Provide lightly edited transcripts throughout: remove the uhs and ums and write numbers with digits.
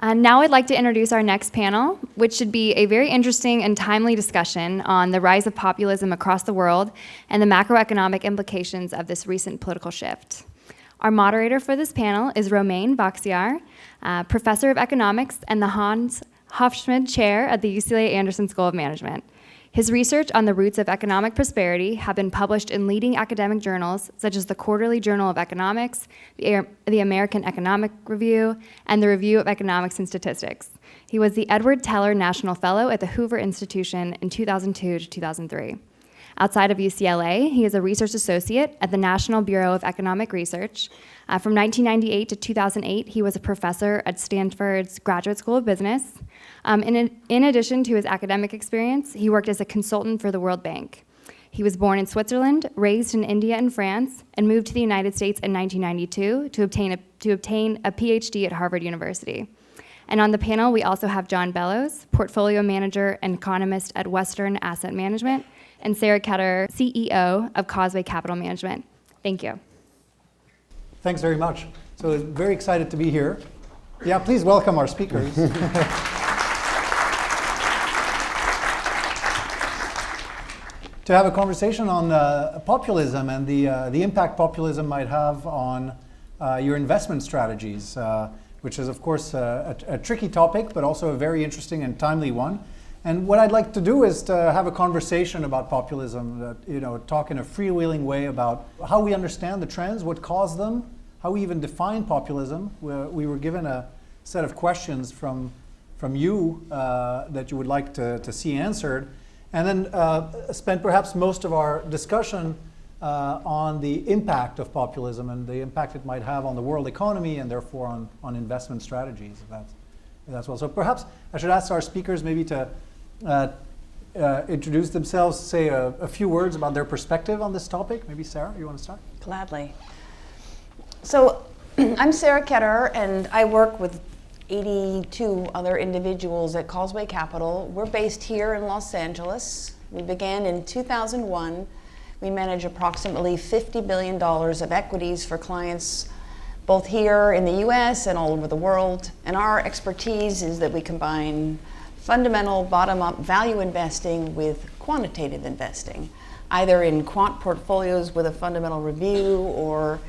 And now I'd like to introduce our next panel, which should be a very interesting and timely discussion on the rise of populism across the world and the macroeconomic implications of this recent political shift. Our moderator for this panel is Romain Wacziarg, professor of economics and the Hans Hofschmidt Chair at the UCLA Anderson School of Management. His research on the roots of economic prosperity have been published in leading academic journals such as the Quarterly Journal of Economics, the American Economic Review, and the Review of Economics and Statistics. He was the Edward Teller National Fellow at the Hoover Institution in 2002 to 2003. Outside of UCLA, he is a research associate at the National Bureau of Economic Research. From 1998 to 2008, he was a professor at Stanford's Graduate School of Business. In addition to his academic experience, he worked as a consultant for the World Bank. He was born in Switzerland, raised in India and France, and moved to the United States in 1992 to obtain a PhD at Harvard University. And on the panel, we also have John Bellows, portfolio manager and economist at Western Asset Management, and Sarah Ketterer, CEO of Causeway Capital Management. Thank you. Thanks very much. So very excited to be here. Yeah, please welcome our speakers. To have a conversation on populism and the impact populism might have on your investment strategies, which is, of course, a tricky topic, but also a very interesting and timely one. And what I'd like to do is to have a conversation about populism, talk in a freewheeling way about how we understand the trends, what caused them, how we even define populism. We were given a set of questions from you that you would like to see answered. And then spend perhaps most of our discussion on the impact of populism and the impact it might have on the world economy and therefore on investment strategies, if that's well. So perhaps I should ask our speakers maybe to introduce themselves, say a few words about their perspective on this topic. Maybe Sarah, you want to start? Gladly. So I'm Sarah Ketterer, and I work with 82 other individuals at Causeway Capital. We're based here in Los Angeles. We began in 2001. We manage approximately $50 billion of equities for clients both here in the US and all over the world. And our expertise is that we combine fundamental bottom-up value investing with quantitative investing, either in quant portfolios with a fundamental review or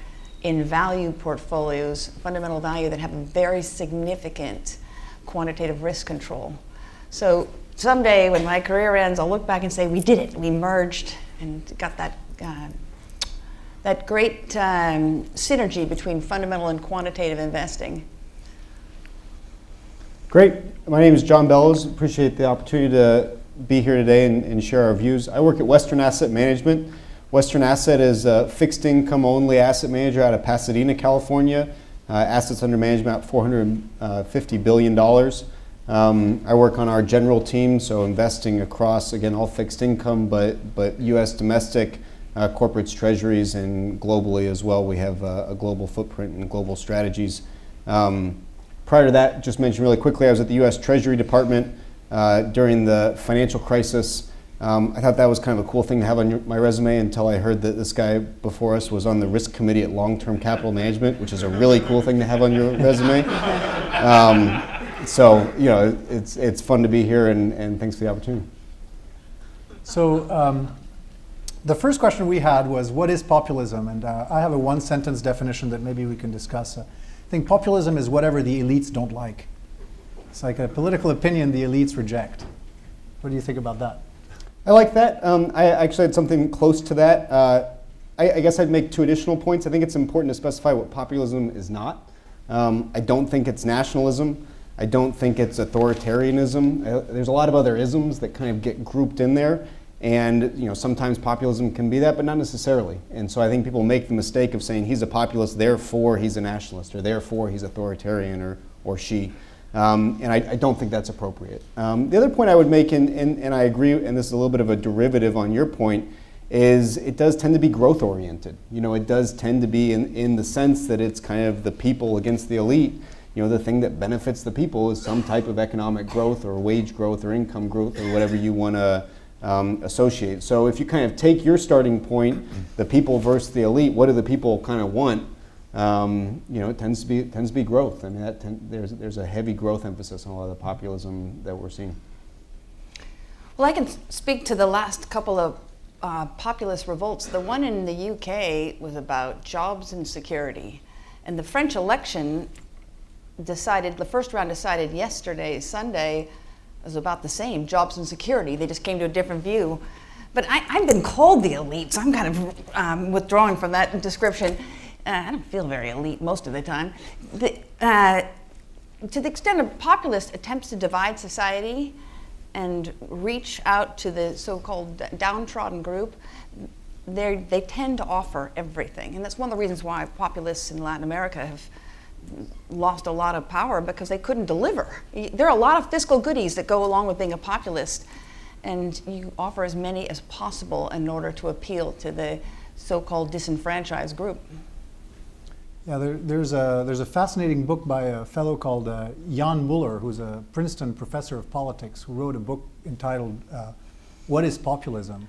in value portfolios, fundamental value that have a very significant quantitative risk control. So someday when my career ends, I'll look back and say, we did it. We merged and got that great synergy between fundamental and quantitative investing. Great. My name is John Bellows. Appreciate the opportunity to be here today and share our views. I work at Western Asset Management. Western Asset is a fixed income only asset manager out of Pasadena, California. Assets under management at $450 billion. I work on our general team, so investing across, again, all fixed income, but U.S. domestic corporates, treasuries, and globally as well. We have a global footprint and global strategies. Prior to that, just mention really quickly, I was at the U.S. Treasury Department during the financial crisis. I thought that was kind of a cool thing to have on my resume until I heard that this guy before us was on the risk committee at Long-Term Capital Management, which is a really cool thing to have on your resume. So, it's fun to be here, and thanks for the opportunity. So the first question we had was, what is populism? And I have a one-sentence definition that maybe we can discuss. I think populism is whatever the elites don't like. It's like a political opinion the elites reject. What do you think about that? I like that. I actually had something close to that. I guess I'd make two additional points. I think it's important to specify what populism is not. I don't think it's nationalism. I don't think it's authoritarianism. There's a lot of other isms that kind of get grouped in there. And sometimes populism can be that, but not necessarily. And so I think people make the mistake of saying he's a populist, therefore he's a nationalist, or therefore he's authoritarian, or she. And I don't think that's appropriate. The other point I would make, and I agree, and this is a little bit of a derivative on your point, is it does tend to be growth oriented. It does tend to be in the sense that it's kind of the people against the elite. The thing that benefits the people is some type of economic growth or wage growth or income growth or whatever you want to associate. So if you kind of take your starting point, the people versus the elite, what do the people kind of want? it tends to be growth. I mean, there's a heavy growth emphasis on a lot of the populism that we're seeing. Well, I can speak to the last couple of populist revolts. The one in the UK was about jobs and security, and the French election decided, the first round decided yesterday, Sunday, was about the same, jobs and security. They just came to a different view. But I've been called the elite, so I'm kind of withdrawing from that description. I don't feel very elite most of the time. To the extent a populist attempts to divide society and reach out to the so-called downtrodden group, they tend to offer everything. And that's one of the reasons why populists in Latin America have lost a lot of power, because they couldn't deliver. There are a lot of fiscal goodies that go along with being a populist, and you offer as many as possible in order to appeal to the so-called disenfranchised group. Yeah, there's a fascinating book by a fellow called Jan Muller, who's a Princeton professor of politics, who wrote a book entitled "What is Populism?"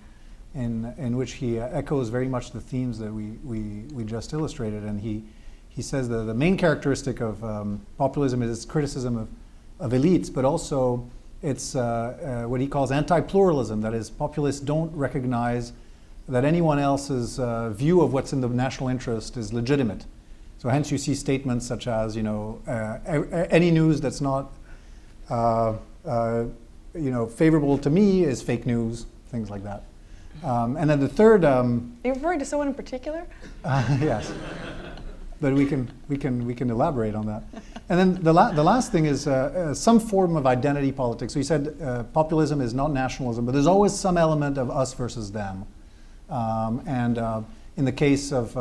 in which he echoes very much the themes that we just illustrated. And he says the main characteristic of populism is its criticism of elites, but also it's what he calls anti-pluralism. That is, populists don't recognize that anyone else's view of what's in the national interest is legitimate. So hence you see statements such as, any news that's not, favorable to me is fake news, things like that. And then the third. Are you referring to someone in particular? Yes, but we can elaborate on that. And then the last thing is some form of identity politics. So you said populism is not nationalism, but there's always some element of us versus them. And in the case of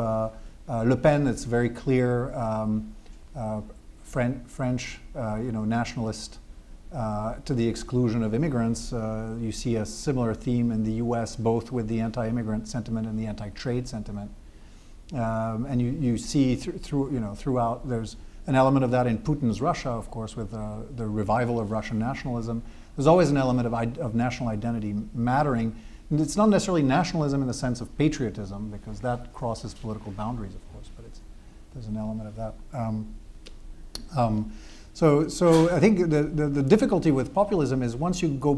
Le Pen, it's very clear French, nationalist to the exclusion of immigrants. You see a similar theme in the U.S., both with the anti-immigrant sentiment and the anti-trade sentiment. And you see throughout, there's an element of that in Putin's Russia, of course, with the revival of Russian nationalism. There's always an element of national identity mattering. And it's not necessarily nationalism in the sense of patriotism, because that crosses political boundaries, of course, but there's an element of that. So I think the difficulty with populism is once you go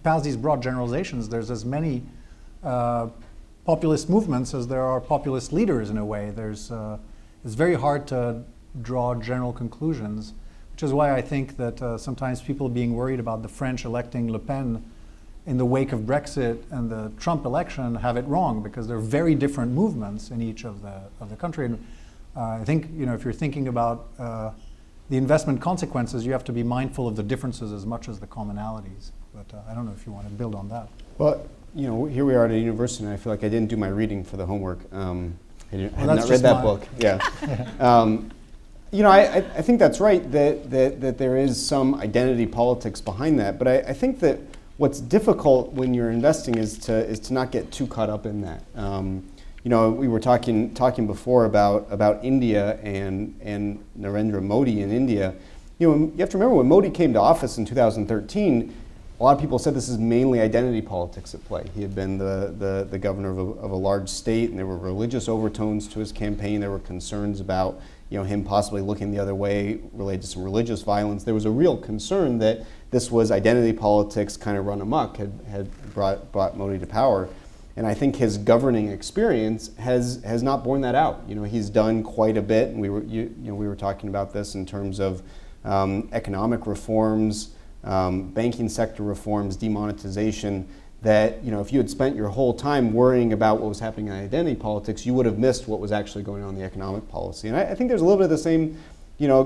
past these broad generalizations, there's as many populist movements as there are populist leaders in a way. It's very hard to draw general conclusions, which is why I think that sometimes people being worried about the French electing Le Pen in the wake of Brexit and the Trump election have it wrong, because they're very different movements in each of the country. And I think if you're thinking about the investment consequences, you have to be mindful of the differences as much as the commonalities. But I don't know if you want to build on that. Well, here we are at a university, and I feel like I didn't do my reading for the homework. I have not read that book. Yeah. I think that's right, that there is some identity politics behind that. But I think that what's difficult when you're investing is to not get too caught up in that. We were talking before about India and Narendra Modi in India. You have to remember, when Modi came to office in 2013, a lot of people said this is mainly identity politics at play. He had been the governor of a large state, and there were religious overtones to his campaign. There were concerns about him possibly looking the other way related to some religious violence. There was a real concern that this was identity politics kind of run amok, had brought Modi to power. And I think his governing experience has not borne that out. He's done quite a bit, and we were talking about this in terms of economic reforms, banking sector reforms, demonetization, that if you had spent your whole time worrying about what was happening in identity politics, you would have missed what was actually going on in the economic policy. And I think there's a little bit of the same, it's a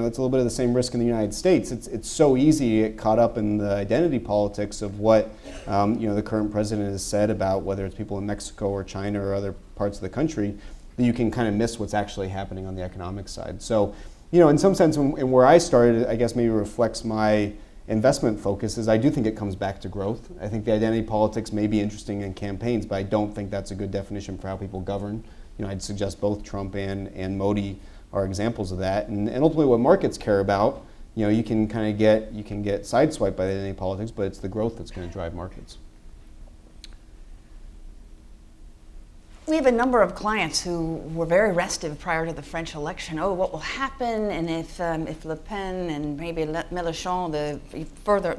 little bit of the same risk in the United States. It's so easy to get caught up in the identity politics of what the current president has said about whether it's people in Mexico or China or other parts of the country, that you can kind of miss what's actually happening on the economic side. So, in some sense, and where I started, I guess maybe reflects my investment focus, is I do think it comes back to growth. I think the identity politics may be interesting in campaigns, but I don't think that's a good definition for how people govern. I'd suggest both Trump and Modi are examples of that. And ultimately, what markets care about, you can get sideswiped by the identity politics, but it's the growth that's going to drive markets. We have a number of clients who were very restive prior to the French election. Oh, what will happen? And if Le Pen and maybe Mélenchon,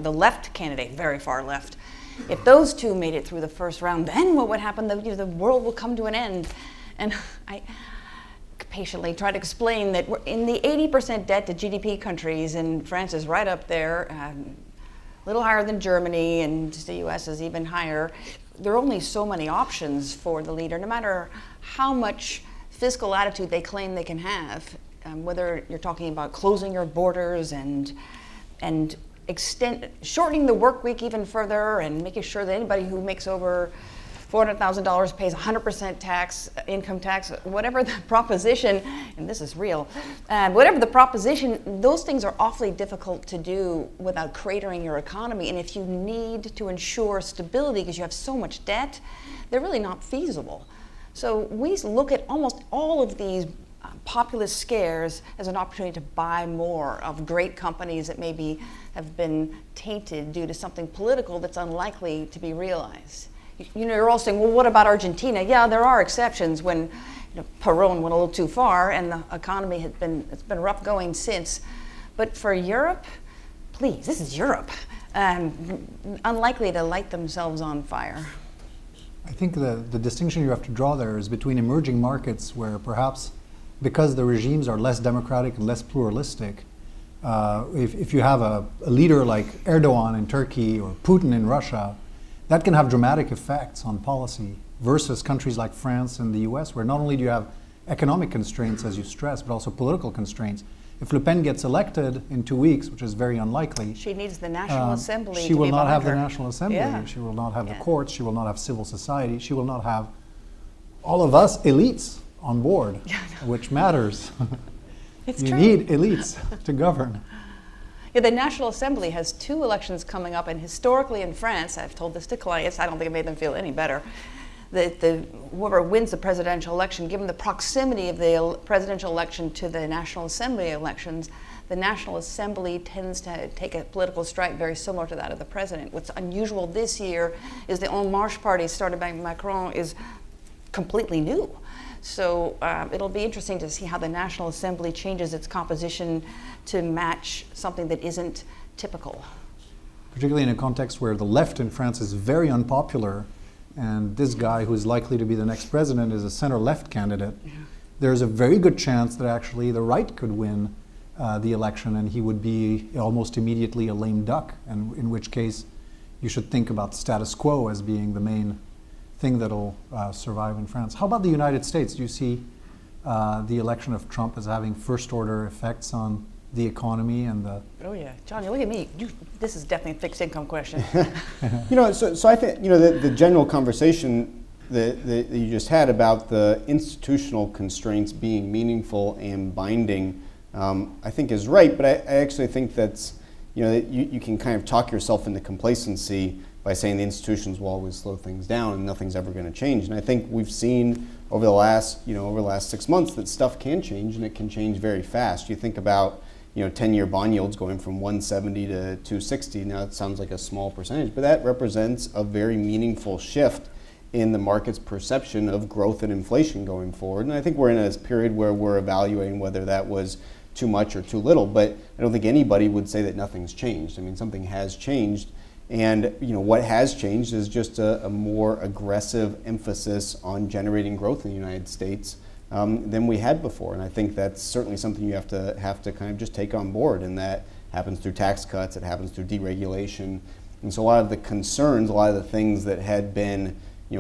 the left candidate, very far left, if those two made it through the first round, then what would happen? The world will come to an end. And I patiently try to explain that we're in the 80% debt to GDP countries, and France is right up there, a little higher than Germany, and the US is even higher. There are only so many options for the leader, no matter how much fiscal attitude they claim they can have, whether you're talking about closing your borders and shortening the work week even further, and making sure that anybody who makes over $400,000 pays 100% tax, income tax, whatever the proposition, and this is real, whatever the proposition, those things are awfully difficult to do without cratering your economy. And if you need to ensure stability because you have so much debt, they're really not feasible. So we look at almost all of these populist scares as an opportunity to buy more of great companies that maybe have been tainted due to something political that's unlikely to be realized. You're all saying, well, what about Argentina? Yeah, there are exceptions when Perón went a little too far and the economy it's been rough going since. But for Europe, please, this is Europe, unlikely to light themselves on fire. I think the distinction you have to draw there is between emerging markets where perhaps because the regimes are less democratic and less pluralistic, if you have a leader like Erdogan in Turkey or Putin in Russia, that can have dramatic effects on policy versus countries like France and the US, where not only do you have economic constraints, as you stress, but also political constraints. If Le Pen gets elected in 2 weeks, which is very unlikely, she needs the National Assembly. She will not have the National Assembly. Yeah. She will not have the courts. She will not have civil society. She will not have all of us elites on board, which matters. It's you true. need elites to govern. Yeah, the National Assembly has 2 elections coming up, and historically in France, I've told this to clients, I don't think it made them feel any better, that whoever wins the presidential election, given the proximity of the presidential election to the National Assembly elections, the National Assembly tends to take a political strike very similar to that of the president. What's unusual this year is the En Marche party started by Macron is completely new. So it'll be interesting to see how the National Assembly changes its composition to match something that isn't typical. Particularly in a context where the left in France is very unpopular, and this guy who is likely to be the next president is a center-left candidate, there's a very good chance that actually the right could win the election, and he would be almost immediately a lame duck, and in which case you should think about status quo as being the main thing that'll survive in France. How about the United States? Do you see the election of Trump as having first-order effects on the economy and the... Oh yeah, Johnny, look at me. This is definitely a fixed income question. So I think the general conversation that you just had about the institutional constraints being meaningful and binding, I think is right. But I actually think that's that you can kind of talk yourself into complacency by saying the institutions will always slow things down and nothing's ever going to change. And I think we've seen over the last 6 months that stuff can change, and it can change very fast. You think about 10-year bond yields going from 170 to 260. Now it sounds like a small percentage, but that represents a very meaningful shift in the market's perception of growth and inflation going forward. And I think we're in a period where we're evaluating whether that was too much or too little, but I don't think anybody would say that nothing's changed. I mean, something has changed. And what has changed is just a more aggressive emphasis on generating growth in the United States than we had before. And I think that's certainly something you have to kind of just take on board. And that happens through tax cuts, it happens through deregulation. And so a lot of the concerns, a lot of the things that had been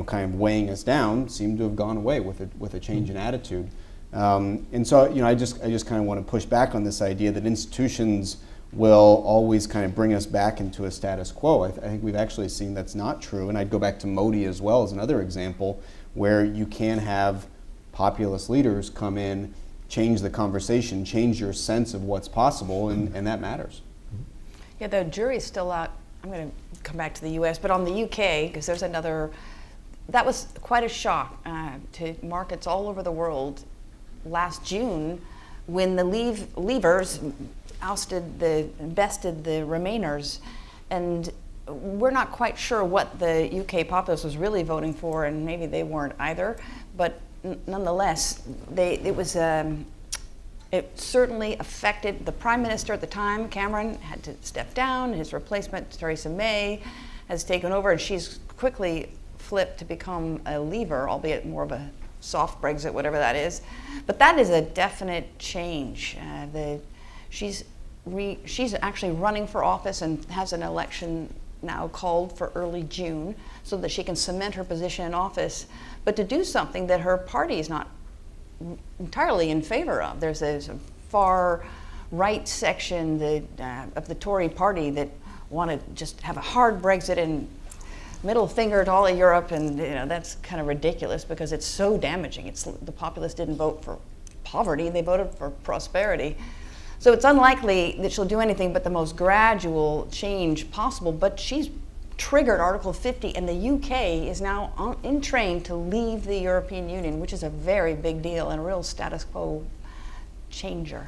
kind of weighing us down seem to have gone away with a change in attitude. And so I just kind of want to push back on this idea that institutions will always kind of bring us back into a status quo. I think we've actually seen that's not true. And I'd go back to Modi as well as another example where you can have populist leaders come in, change the conversation, change your sense of what's possible, and that matters. Yeah, the jury's still out. I'm going to come back to the US, but on the UK, because there's another, that was quite a shock to markets all over the world last June when the leavers bested the remainers, and we're not quite sure what the UK populace was really voting for, and maybe they weren't either. But nonetheless, it certainly affected the Prime Minister at the time. Cameron had to step down. His replacement, Theresa May, has taken over, and she's quickly flipped to become a leaver, albeit more of a soft Brexit, whatever that is. But that is a definite change. She's actually running for office and has an election now called for early June so that she can cement her position in office, but to do something that her party is not entirely in favor of. There's a far right section of the Tory party that want to just have a hard Brexit and middle finger to all of Europe, and that's kind of ridiculous because it's so damaging. The populace didn't vote for poverty, they voted for prosperity. So it's unlikely that she'll do anything but the most gradual change possible, but she's triggered Article 50, and the UK is now in train to leave the European Union, which is a very big deal and a real status quo changer.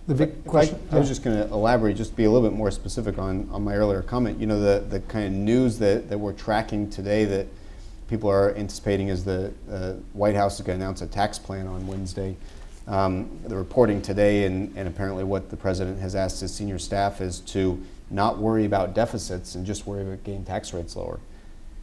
The big question. I was just going to elaborate, just be a little bit more specific on my earlier comment. The kind of news that we're tracking today that people are anticipating is the White House is going to announce a tax plan on Wednesday. The reporting today and apparently what the president has asked his senior staff is to not worry about deficits and just worry about getting tax rates lower.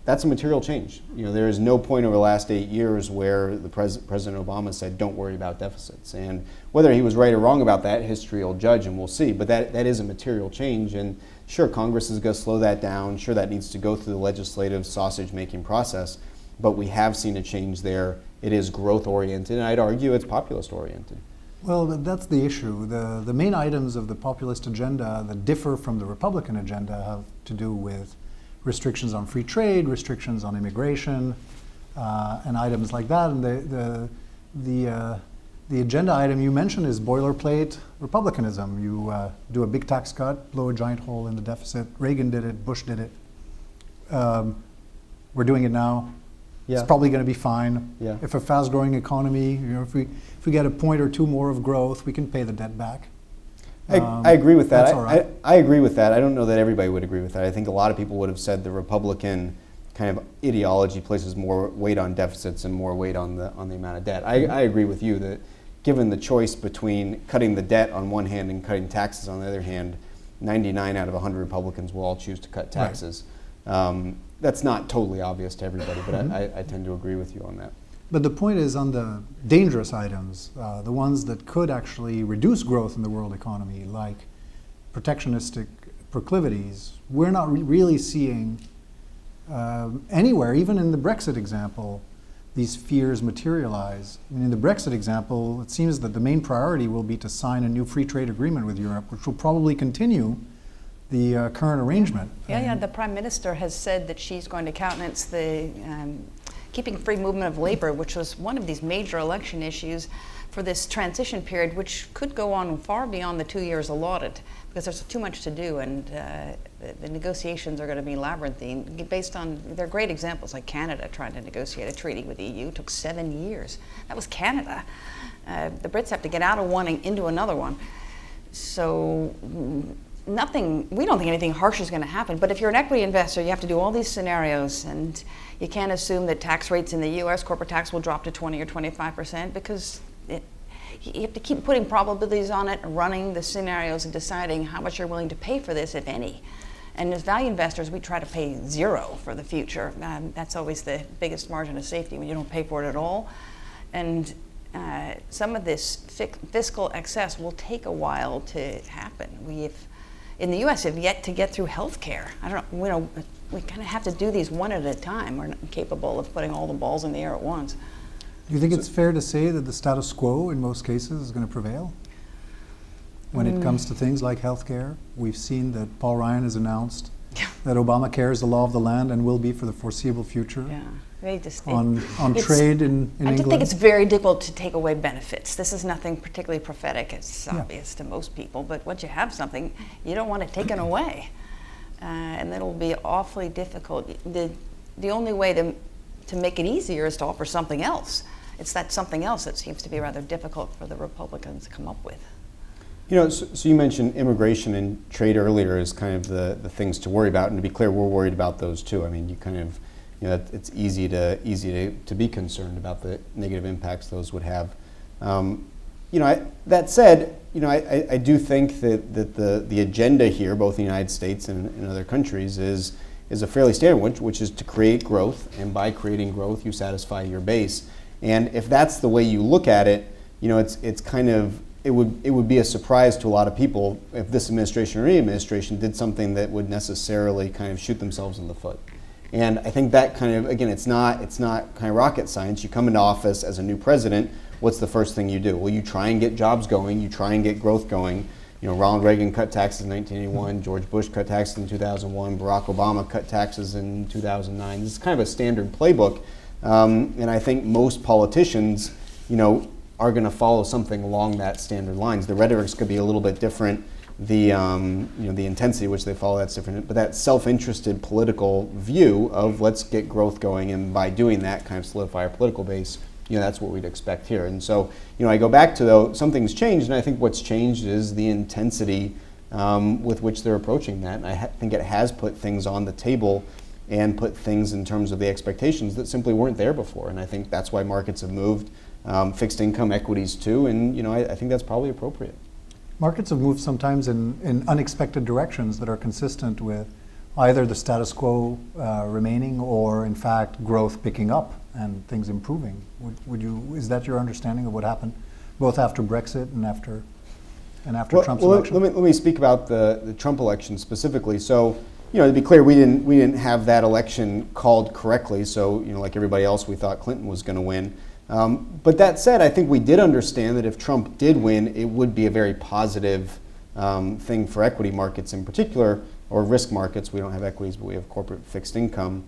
That's a material change. There is no point over the last 8 years where the President Obama said, don't worry about deficits. And whether he was right or wrong about that, history will judge and we'll see. But that is a material change. And sure, Congress is going to slow that down. Sure, that needs to go through the legislative sausage-making process. But we have seen a change there. It is growth-oriented, and I'd argue it's populist-oriented. Well, that's the issue. The main items of the populist agenda that differ from the Republican agenda have to do with restrictions on free trade, restrictions on immigration, and items like that. And the agenda item you mentioned is boilerplate republicanism. You do a big tax cut, blow a giant hole in the deficit. Reagan did it, Bush did it. We're doing it now. Yeah. It's probably going to be fine. Yeah. If a fast-growing economy, if we get a point or two more of growth, we can pay the debt back. I agree with that. That's all right. I agree with that. I don't know that everybody would agree with that. I think a lot of people would have said the Republican kind of ideology places more weight on deficits and more weight on the amount of debt. I agree with you that given the choice between cutting the debt on one hand and cutting taxes on the other hand, 99 out of 100 Republicans will all choose to cut taxes. Right. That's not totally obvious to everybody, but I tend to agree with you on that. But the point is on the dangerous items, the ones that could actually reduce growth in the world economy, like protectionistic proclivities, we're not really seeing anywhere, even in the Brexit example, these fears materialize. I mean, in the Brexit example, it seems that the main priority will be to sign a new free trade agreement with Europe, which will probably continue the current arrangement. Yeah, the Prime Minister has said that she's going to countenance the keeping free movement of labor, which was one of these major election issues for this transition period, which could go on far beyond the 2 years allotted, because there's too much to do, and the negotiations are going to be labyrinthine based on, there are great examples like Canada trying to negotiate a treaty with the EU. It took 7 years. That was Canada. The Brits have to get out of one and into another one. So we don't think anything harsh is going to happen, but if you're an equity investor, you have to do all these scenarios, and you can't assume that tax rates in the US, corporate tax will drop to 20 or 25%, because you have to keep putting probabilities on it, running the scenarios and deciding how much you're willing to pay for this, if any. And as value investors, we try to pay zero for the future. That's always the biggest margin of safety, when you don't pay for it at all. And some of this fiscal excess will take a while to happen. In the U.S., have yet to get through health care. I don't know, we kind of have to do these one at a time. We're not capable of putting all the balls in the air at once. Do you think it's fair to say that the status quo in most cases is going to prevail? When it comes to things like health care, we've seen that Paul Ryan has announced that Obamacare is the law of the land and will be for the foreseeable future. Yeah. On trade in England. I just think it's very difficult to take away benefits. This is nothing particularly prophetic. It's obvious to most people, but once you have something, you don't want it taken away. And that'll be awfully difficult. The only way to make it easier is to offer something else. It's that something else that seems to be rather difficult for the Republicans to come up with. So you mentioned immigration and trade earlier as kind of the things to worry about, and to be clear, we're worried about those too. I mean, it's easy to be concerned about the negative impacts those would have. That said, I do think that the agenda here, both in the United States and in other countries, is a fairly standard one, which is to create growth, and by creating growth, you satisfy your base. And if that's the way you look at it, it's kind of, it would be a surprise to a lot of people if this administration or any administration did something that would necessarily kind of shoot themselves in the foot. And I think that kind of, again, it's not kind of rocket science. You come into office as a new president, what's the first thing you do? Well, you try and get jobs going, you try and get growth going. Ronald Reagan cut taxes in 1981, George Bush cut taxes in 2001, Barack Obama cut taxes in 2009. This is kind of a standard playbook. And I think most politicians, are going to follow something along that standard lines. The rhetorics could be a little bit different. The intensity which they follow, that's different. But that self-interested political view of let's get growth going, and by doing that, kind of solidify our political base. That's what we'd expect here. And so, I go back to, though, something's changed, and I think what's changed is the intensity with which they're approaching that. And I think it has put things on the table and put things in terms of the expectations that simply weren't there before. And I think that's why markets have moved, fixed income, equities too, and I think that's probably appropriate. Markets have moved sometimes in unexpected directions that are consistent with either the status quo remaining, or in fact growth picking up and things improving. Is that your understanding of what happened, both after Brexit and after Trump's election? Let me speak about the Trump election specifically. So, to be clear, we didn't have that election called correctly. So, like everybody else, we thought Clinton was going to win. But that said, I think we did understand that if Trump did win, it would be a very positive thing for equity markets in particular, or risk markets. We don't have equities, but we have corporate fixed income.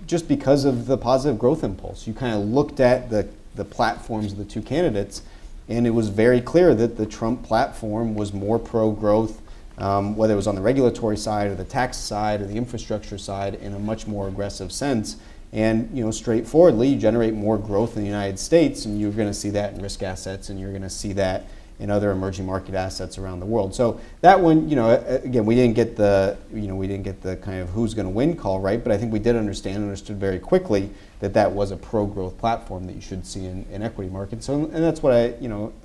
Just because of the positive growth impulse. You kind of looked at the platforms of the two candidates, and it was very clear that the Trump platform was more pro-growth, whether it was on the regulatory side or the tax side or the infrastructure side, in a much more aggressive sense. And straightforwardly, you generate more growth in the United States, and you're going to see that in risk assets, and you're going to see that in other emerging market assets around the world. So that one, again, we didn't get the kind of who's going to win call right, but I think we did understood very quickly that was a pro-growth platform that you should see in equity markets. So, and that's what I,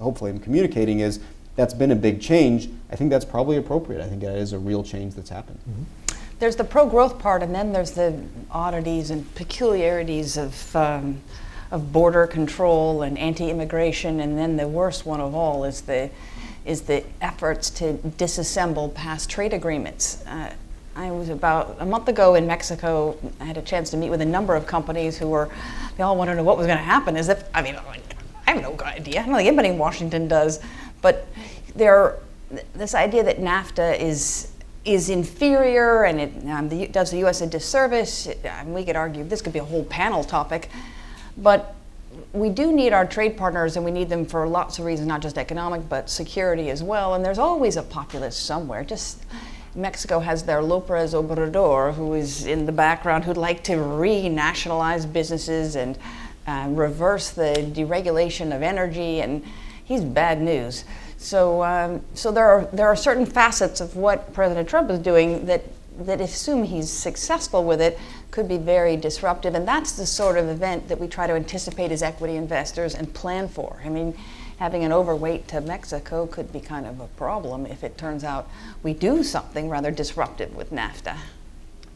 hopefully I'm communicating is that's been a big change. I think that's probably appropriate. I think that is a real change that's happened. Mm-hmm. There's the pro-growth part, and then there's the oddities and peculiarities of border control and anti-immigration, and then the worst one of all is the efforts to disassemble past trade agreements. I was about a month ago in Mexico. I had a chance to meet with a number of companies they all wanted to know what was going to happen. I have no idea. I don't think anybody in Washington does, but this idea that NAFTA is inferior and it does the U.S. a disservice. We could argue this could be a whole panel topic, but we do need our trade partners, and we need them for lots of reasons, not just economic, but security as well. And there's always a populist somewhere. Just Mexico has their López Obrador, who is in the background, who'd like to re-nationalize businesses and reverse the deregulation of energy, and he's bad news. So there are certain facets of what President Trump is doing that assume he's successful with it, could be very disruptive. And that's the sort of event that we try to anticipate as equity investors and plan for. I mean, having an overweight to Mexico could be kind of a problem if it turns out we do something rather disruptive with NAFTA.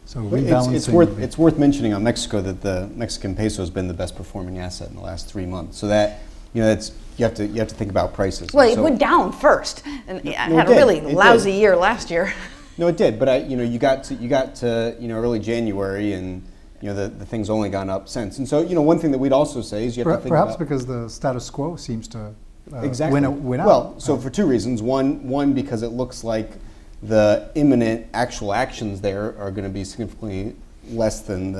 So rebalancing. It's worth mentioning on Mexico that the Mexican peso has been the best performing asset in the last 3 months. So that, that's, you have to think about prices. Well, it went down first, and had a really lousy year last year. No, it did, but you got to early January, and the thing's only gone up since. And so one thing that we'd also say is you have to think perhaps about, because the status quo seems to exactly win out. Well, so for two reasons. One because it looks like the imminent actual actions there are going to be significantly less than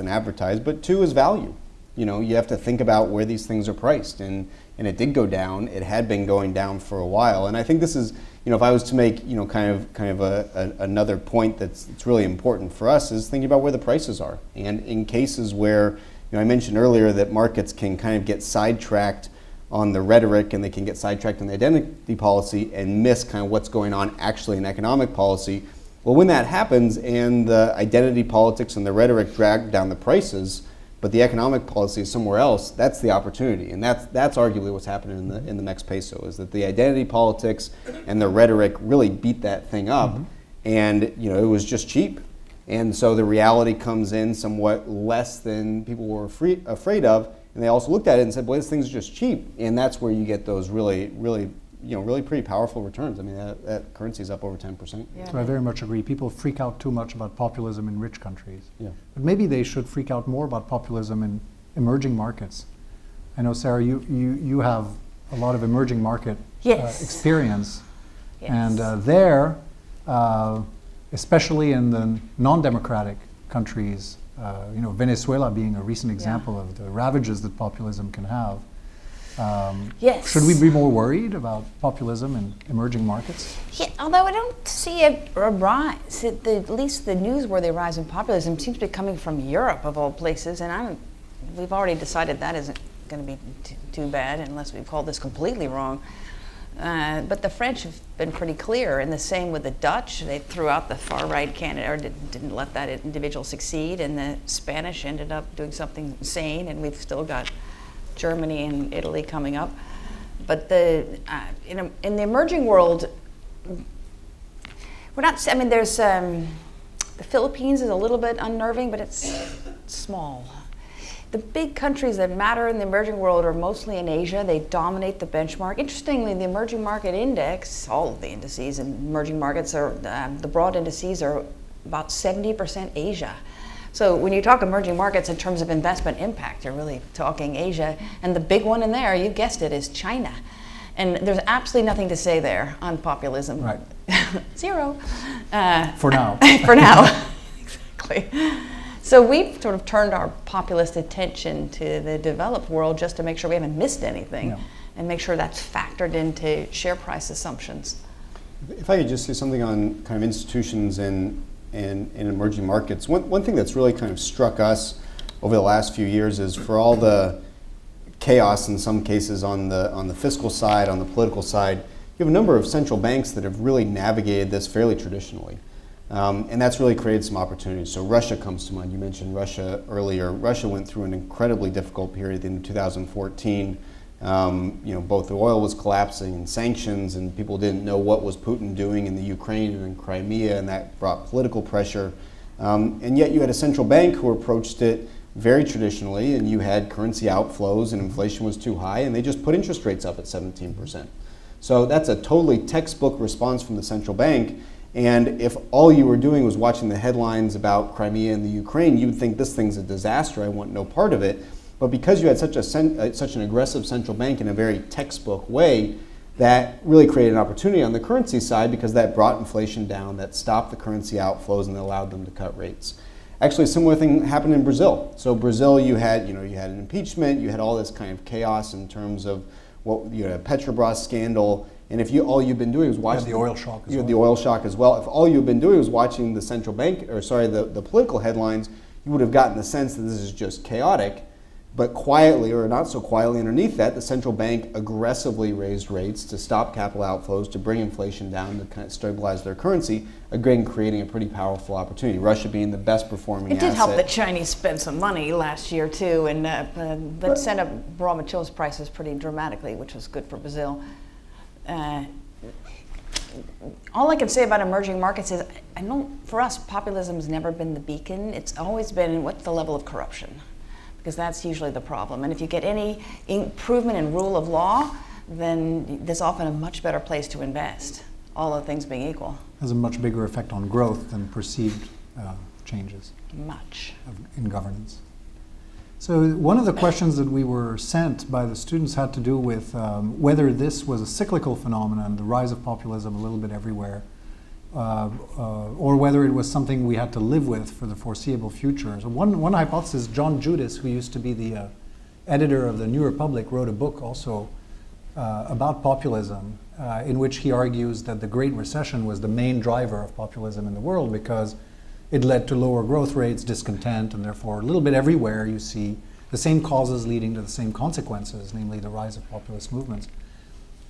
advertised. But two is value. You have to think about where these things are priced, and it did go down. It had been going down for a while, and I think this is, if I was to make, kind of another point that's really important for us is thinking about where the prices are, and in cases where, I mentioned earlier that markets can kind of get sidetracked on the rhetoric, and they can get sidetracked on the identity policy and miss kind of what's going on actually in economic policy. Well, when that happens and the identity politics and the rhetoric drag down the prices, but the economic policy is somewhere else, that's the opportunity. And that's arguably what's happening in the next peso, is that the identity politics and the rhetoric really beat that thing up. And it was just cheap. And so the reality comes in somewhat less than people were afraid of. And they also looked at it and said, boy, this thing's just cheap. And that's where you get those really pretty powerful returns. I mean, that currency is up over 10%. Yeah. So I very much agree. People freak out too much about populism in rich countries. Yeah. But maybe they should freak out more about populism in emerging markets. I know, Sarah, you have a lot of emerging market Yes. experience. Yes. And there, especially in the non-democratic countries, Venezuela being a recent example of the ravages that populism can have. Yes. Should we be more worried about populism in emerging markets? Yeah, although I don't see a rise, at least the newsworthy rise in populism seems to be coming from Europe, of all places, and we've already decided that isn't going to be too bad unless we've called this completely wrong. But the French have been pretty clear, and the same with the Dutch. They threw out the far-right candidate, or didn't let that individual succeed, and the Spanish ended up doing something insane, and we've still got Germany and Italy coming up. But in the emerging world, we're not, there's, the Philippines is a little bit unnerving, but it's small. The big countries that matter in the emerging world are mostly in Asia. They dominate the benchmark. Interestingly, the emerging market index, all of the indices in emerging markets are, the broad indices are about 70% Asia. So when you talk emerging markets in terms of investment impact, you're really talking Asia. And the big one in there, you guessed it, is China. And there's absolutely nothing to say there on populism. Right. Zero. For now. For now. Exactly. So we've sort of turned our populist attention to the developed world just to make sure we haven't missed anything and make sure that's factored into share price assumptions. If I could just say something on kind of institutions and emerging markets. One thing that's really kind of struck us over the last few years is, for all the chaos in some cases on the fiscal side, on the political side, you have a number of central banks that have really navigated this fairly traditionally. And that's really created some opportunities. So Russia comes to mind. You mentioned Russia earlier. Russia went through an incredibly difficult period in 2014. Both the oil was collapsing and sanctions, and people didn't know what was Putin doing in the Ukraine and in Crimea, and that brought political pressure. And yet you had a central bank who approached it very traditionally, and you had currency outflows and inflation was too high, and they just put interest rates up at 17%. So that's a totally textbook response from the central bank. And if all you were doing was watching the headlines about Crimea and the Ukraine, you would think this thing's a disaster, I want no part of it. But because you had such an aggressive central bank in a very textbook way, that really created an opportunity on the currency side, because that brought inflation down, that stopped the currency outflows, and allowed them to cut rates. Actually, a similar thing happened in Brazil. So Brazil, you had an impeachment, you had all this kind of chaos in terms of you had a Petrobras scandal. And if all you've been doing was watching the oil shock as well. You had the oil shock as well. If all you've been doing was watching the the political headlines, you would have gotten the sense that this is just chaotic. But quietly, or not so quietly underneath that, the central bank aggressively raised rates to stop capital outflows, to bring inflation down, to kind of stabilize their currency, again creating a pretty powerful opportunity. Russia being the best performing asset. It did help the Chinese spend some money last year too, and that sent up raw materials prices pretty dramatically, which was good for Brazil. All I can say about emerging markets is, for us, populism has never been the beacon. It's always been, what's the level of corruption? Because that's usually the problem. And if you get any improvement in rule of law, then there's often a much better place to invest, all other things being equal. Has a much bigger effect on growth than perceived changes in governance. So one of the questions that we were sent by the students had to do with whether this was a cyclical phenomenon, the rise of populism a little bit everywhere, or whether it was something we had to live with for the foreseeable future. So one hypothesis, John Judas, who used to be the editor of the New Republic, wrote a book also about populism, in which he argues that the Great Recession was the main driver of populism in the world, because it led to lower growth rates, discontent, and therefore a little bit everywhere you see the same causes leading to the same consequences, namely the rise of populist movements.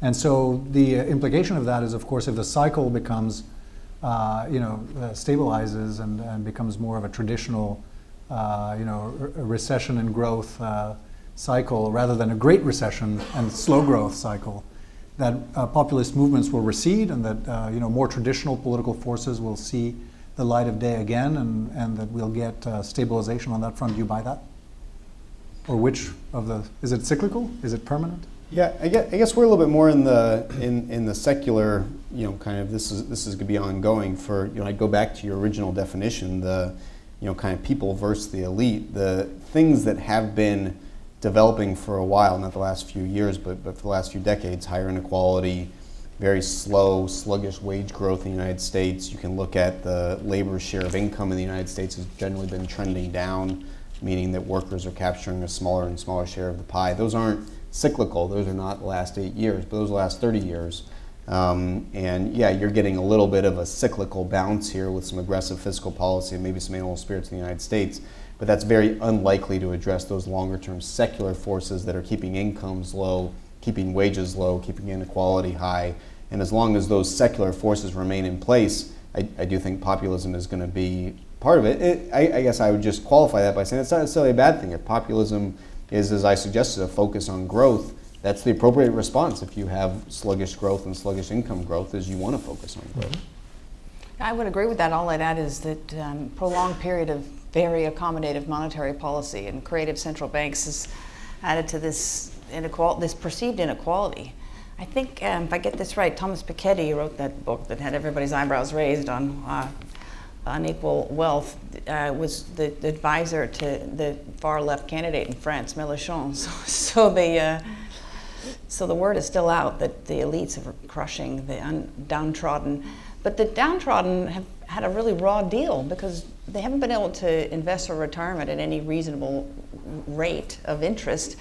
And so the implication of that is, of course, if the cycle becomes, stabilizes and becomes more of a traditional, recession and growth cycle rather than a great recession and slow growth cycle, that populist movements will recede and that more traditional political forces will see the light of day again, and that we'll get stabilization on that front. Do you buy that? Or which of the, is it cyclical? Is it permanent? Yeah, I guess we're a little bit more in the secular, kind of this is going to be ongoing for, I'd go back to your original definition, the, kind of people versus the elite, the things that have been developing for a while, not the last few years, but for the last few decades, higher inequality, very slow, sluggish wage growth in the United States. You can look at the labor share of income in the United States has generally been trending down, meaning that workers are capturing a smaller and smaller share of the pie. Those aren't cyclical. Those are not the last 8 years, but those are the last 30 years. And yeah, you're getting a little bit of a cyclical bounce here with some aggressive fiscal policy and maybe some animal spirits in the United States, but that's very unlikely to address those longer term secular forces that are keeping incomes low, keeping wages low, keeping inequality high. And as long as those secular forces remain in place, I do think populism is going to be part of it. I guess I would just qualify that by saying it's not necessarily a bad thing. If populism is, as I suggested, a focus on growth, that's the appropriate response. If you have sluggish growth and sluggish income growth, is you want to focus on growth. I would agree with that. All I'd add is that prolonged period of very accommodative monetary policy and creative central banks has added to this perceived inequality. I think, if I get this right, Thomas Piketty wrote that book that had everybody's eyebrows raised on unequal wealth, was the advisor to the far left candidate in France, Mélenchon. So the word is still out that the elites are crushing the downtrodden. But the downtrodden have had a really raw deal because they haven't been able to invest for retirement at any reasonable rate of interest.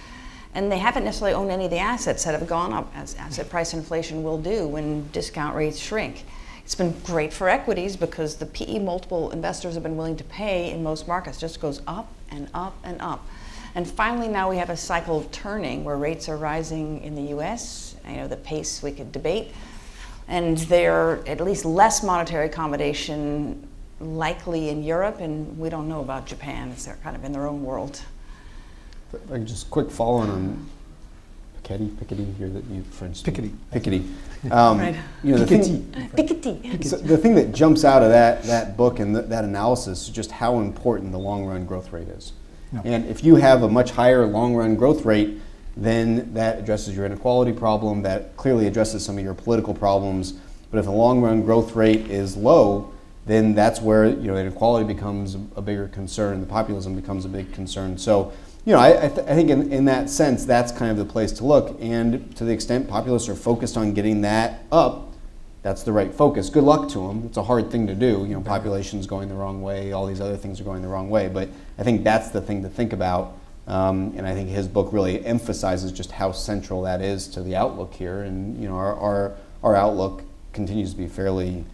And they haven't necessarily owned any of the assets that have gone up, as asset price inflation will do when discount rates shrink. It's been great for equities because the PE multiple investors have been willing to pay in most markets just goes up and up and up. And finally now we have a cycle turning where rates are rising in the US, the pace we could debate, and there at least less monetary accommodation likely in Europe, and we don't know about Japan as they're kind of in their own world. Just quick follow-on Piketty, you're the French. Piketty. Right. Piketty. So the thing that jumps out of that book and that analysis is just how important the long-run growth rate is. No. And if you have a much higher long-run growth rate, then that addresses your inequality problem, that clearly addresses some of your political problems. But if the long-run growth rate is low, then that's where inequality becomes a bigger concern, the populism becomes a big concern. So I think in that sense, that's kind of the place to look. And to the extent populists are focused on getting that up, that's the right focus. Good luck to them. It's a hard thing to do. Population's going the wrong way. All these other things are going the wrong way. But I think that's the thing to think about. And I think his book really emphasizes just how central that is to the outlook here. And our outlook continues to be fairly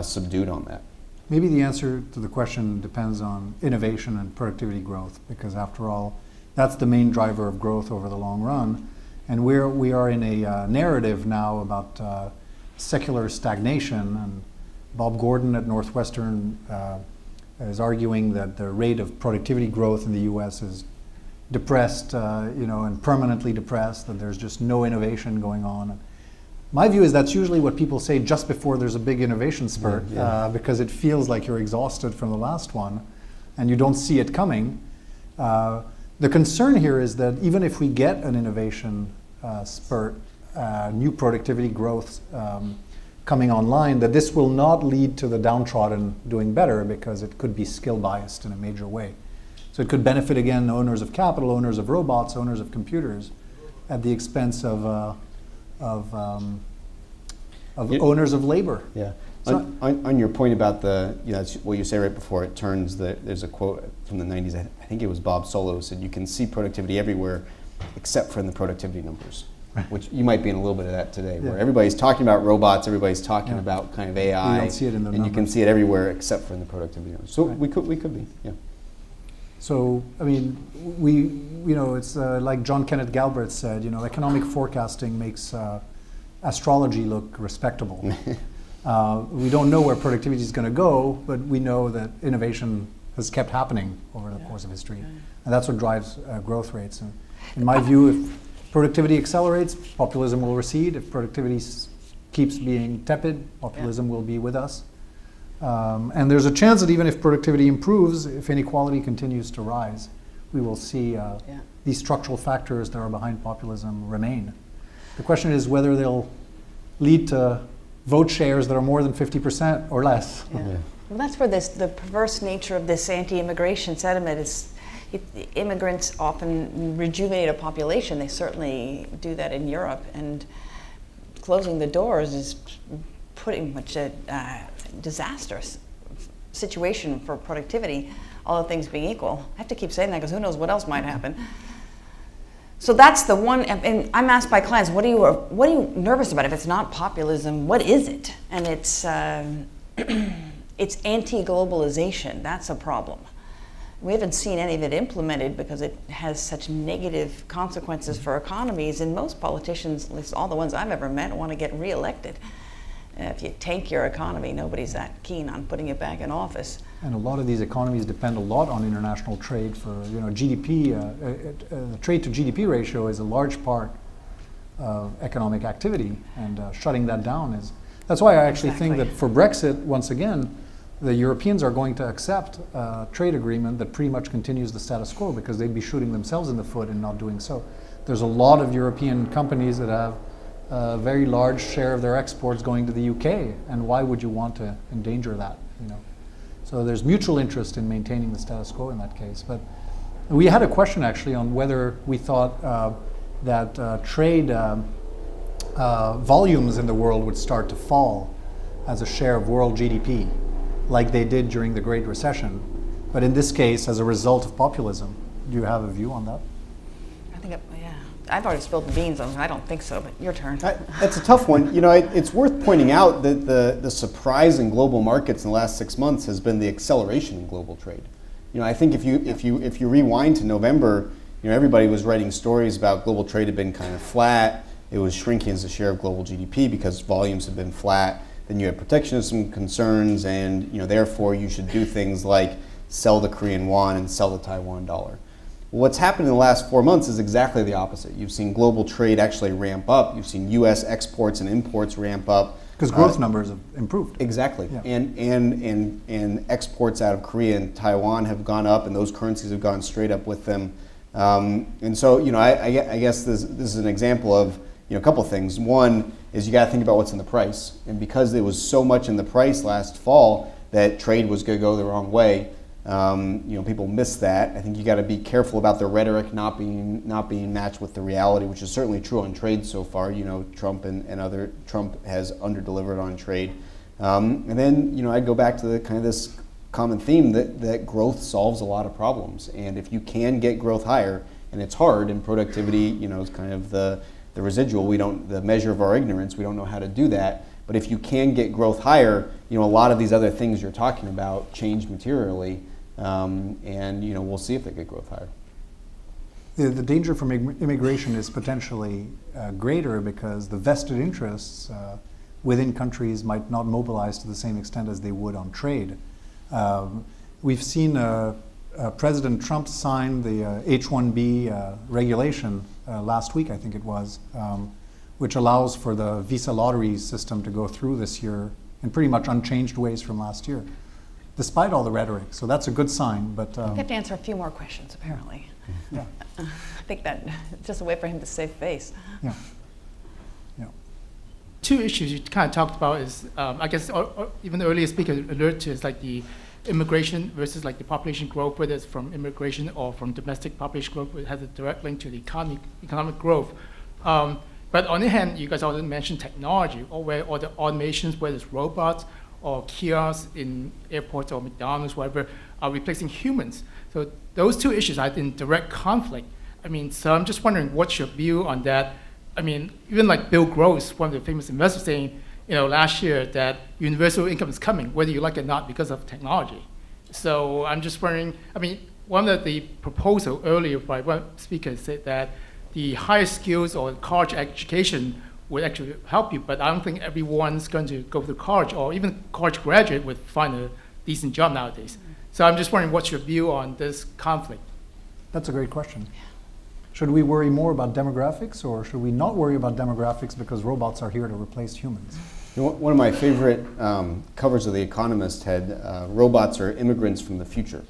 subdued on that. Maybe the answer to the question depends on innovation and productivity growth, because after all, that's the main driver of growth over the long run. And we are in a narrative now about secular stagnation. And Bob Gordon at Northwestern is arguing that the rate of productivity growth in the U.S. is depressed, and permanently depressed, that there's just no innovation going on. My view is that's usually what people say just before there's a big innovation spurt, because it feels like you're exhausted from the last one and you don't see it coming. The concern here is that even if we get an innovation spurt, new productivity growth coming online, that this will not lead to the downtrodden doing better, because it could be skill biased in a major way. So it could benefit, again, owners of capital, owners of robots, owners of computers, at the expense of owners of labor. Yeah. On your point about that's what you say right before it turns, there's a quote from the 90s, I think it was Bob Solow, who said, you can see productivity everywhere except for in the productivity numbers, which you might be in a little bit of that today, where everybody's talking about robots, everybody's talking about kind of AI, you don't see it in the and numbers. you can see it everywhere except for in the productivity numbers. So we could be, yeah. So, I mean, it's like John Kenneth Galbraith said, economic forecasting makes astrology look respectable. We don't know where productivity is going to go, but we know that innovation has kept happening over the course of history. And that's what drives growth rates. And in my view, if productivity accelerates, populism will recede. If productivity keeps being tepid, populism will be with us. And there's a chance that even if productivity improves, if inequality continues to rise, we will see these structural factors that are behind populism remain. The question is whether they'll lead to vote shares that are more than 50% or less. Well, that's where the perverse nature of this anti-immigration sentiment is. Immigrants often rejuvenate a population. They certainly do that in Europe. And closing the doors is pretty much a disastrous situation for productivity, all other things being equal. I have to keep saying that because who knows what else might happen. So that's the one, and I'm asked by clients, what are you nervous about? If it's not populism, what is it? And it's anti-globalization. That's a problem. We haven't seen any of it implemented because it has such negative consequences for economies, and most politicians, at least all the ones I've ever met, want to get reelected. If you tank your economy, nobody's that keen on putting it back in office. And a lot of these economies depend a lot on international trade for, GDP. The trade to GDP ratio is a large part of economic activity, and shutting that down is. That's why I actually think that for Brexit, once again, the Europeans are going to accept a trade agreement that pretty much continues the status quo because they'd be shooting themselves in the foot in not doing so. There's a lot of European companies that have a very large share of their exports going to the UK, and why would you want to endanger that? So there's mutual interest in maintaining the status quo in that case. But we had a question actually on whether we thought that trade volumes in the world would start to fall as a share of world GDP, like they did during the Great Recession, but in this case as a result of populism. Do you have a view on that? I think, I've already spilled the beans on it. I don't think so, but your turn. That's a tough one. It's worth pointing out that the surprise in global markets in the last 6 months has been the acceleration in global trade. I think if you rewind to November, everybody was writing stories about global trade had been kind of flat. It was shrinking as a share of global GDP because volumes had been flat. Then you had protectionism concerns, and therefore you should do things like sell the Korean won and sell the Taiwan dollar. What's happened in the last 4 months is exactly the opposite. You've seen global trade actually ramp up. You've seen U.S. exports and imports ramp up. Because growth numbers have improved. Exactly. Yeah. And exports out of Korea and Taiwan have gone up, and those currencies have gone straight up with them. And so, I guess this is an example of a couple of things. One is you got to think about what's in the price. And because there was so much in the price last fall that trade was going to go the wrong way, people miss that. I think you got to be careful about the rhetoric not being matched with the reality, which is certainly true on trade so far. Trump Trump has underdelivered on trade. And then, I'd go back to the kind of this common theme that growth solves a lot of problems. And if you can get growth higher, and it's hard, and productivity, is kind of the residual. The measure of our ignorance. We don't know how to do that. But if you can get growth higher, a lot of these other things you're talking about change materially. And we'll see if they get growth higher. The danger from immigration is potentially greater because the vested interests within countries might not mobilize to the same extent as they would on trade. We've seen President Trump sign the H-1B regulation last week, I think it was, which allows for the visa lottery system to go through this year in pretty much unchanged ways from last year, despite all the rhetoric. So that's a good sign. But we have to answer a few more questions, apparently. Yeah. I think that's just a way for him to save face. Yeah. Yeah. Two issues you kind of talked about is, I guess, or even the earlier speaker alerted to, is like the immigration versus like the population growth, whether it's from immigration or from domestic population growth, it has a direct link to the economic growth. But on the other hand, you guys also mentioned technology, or the automations, whether it's robots or kiosks in airports or McDonald's, whatever, are replacing humans. So those two issues are in direct conflict. So I'm just wondering, what's your view on that? Even like Bill Gross, one of the famous investors, saying, last year that universal income is coming, whether you like it or not, because of technology. So I'm just wondering, one of the proposal earlier by one speaker said that the higher skills or college education would actually help you, but I don't think everyone's going to go to college, or even college graduate would find a decent job nowadays. So I'm just wondering what's your view on this conflict? That's a great question. Should we worry more about demographics, or should we not worry about demographics because robots are here to replace humans? You know, one of my favorite covers of The Economist had robots are immigrants from the future,